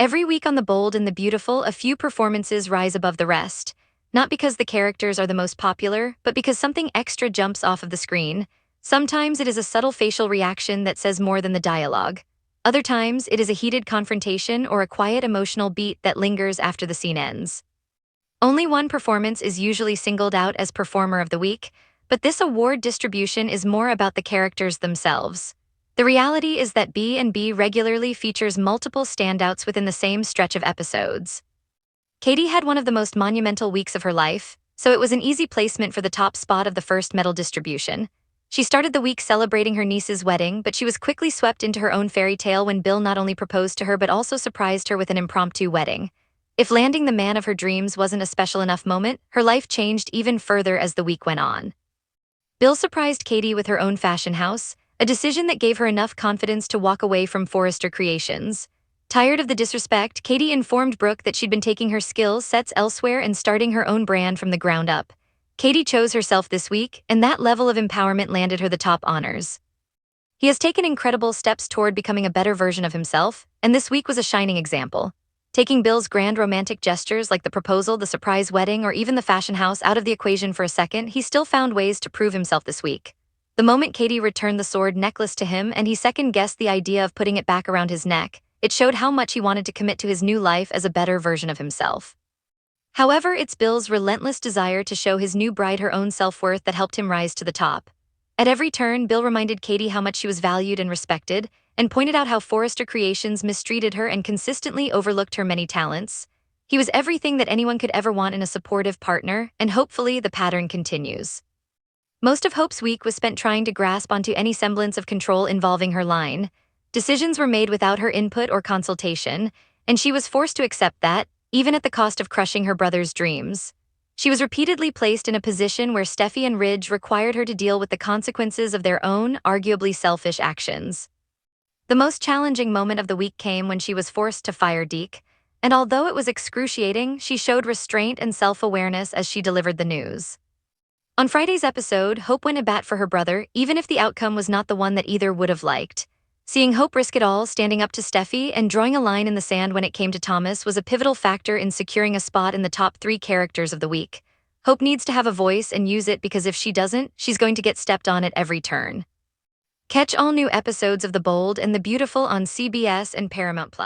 Every week on The Bold and the Beautiful, a few performances rise above the rest. Not because the characters are the most popular, but because something extra jumps off of the screen. Sometimes it is a subtle facial reaction that says more than the dialogue. Other times, it is a heated confrontation or a quiet emotional beat that lingers after the scene ends. Only one performance is usually singled out as Performer of the Week, but this award distribution is more about the characters themselves. The reality is that B&B regularly features multiple standouts within the same stretch of episodes. Katie had one of the most monumental weeks of her life, so it was an easy placement for the top spot of the first medal distribution. She started the week celebrating her niece's wedding, but she was quickly swept into her own fairy tale when Bill not only proposed to her but also surprised her with an impromptu wedding. If landing the man of her dreams wasn't a special enough moment, her life changed even further as the week went on. Bill surprised Katie with her own fashion house, a decision that gave her enough confidence to walk away from Forrester Creations. Tired of the disrespect, Katie informed Brooke that she'd been taking her skill sets elsewhere and starting her own brand from the ground up. Katie chose herself this week, and that level of empowerment landed her the top honors. He has taken incredible steps toward becoming a better version of himself, and this week was a shining example. Taking Bill's grand romantic gestures like the proposal, the surprise wedding, or even the fashion house out of the equation for a second, he still found ways to prove himself this week. The moment Katie returned the sword necklace to him and he second-guessed the idea of putting it back around his neck, it showed how much he wanted to commit to his new life as a better version of himself. However, it's Bill's relentless desire to show his new bride her own self-worth that helped him rise to the top. At every turn, Bill reminded Katie how much she was valued and respected, and pointed out how Forrester Creations mistreated her and consistently overlooked her many talents. He was everything that anyone could ever want in a supportive partner, and hopefully the pattern continues. Most of Hope's week was spent trying to grasp onto any semblance of control involving her line. Decisions were made without her input or consultation, and she was forced to accept that, even at the cost of crushing her brother's dreams. She was repeatedly placed in a position where Steffi and Ridge required her to deal with the consequences of their own, arguably selfish actions. The most challenging moment of the week came when she was forced to fire Deke, and although it was excruciating, she showed restraint and self-awareness as she delivered the news. On Friday's episode, Hope went to bat for her brother, even if the outcome was not the one that either would have liked. Seeing Hope risk it all, standing up to Steffi, and drawing a line in the sand when it came to Thomas was a pivotal factor in securing a spot in the top 3 characters of the week. Hope needs to have a voice and use it because if she doesn't, she's going to get stepped on at every turn. Catch all new episodes of The Bold and the Beautiful on CBS and Paramount+.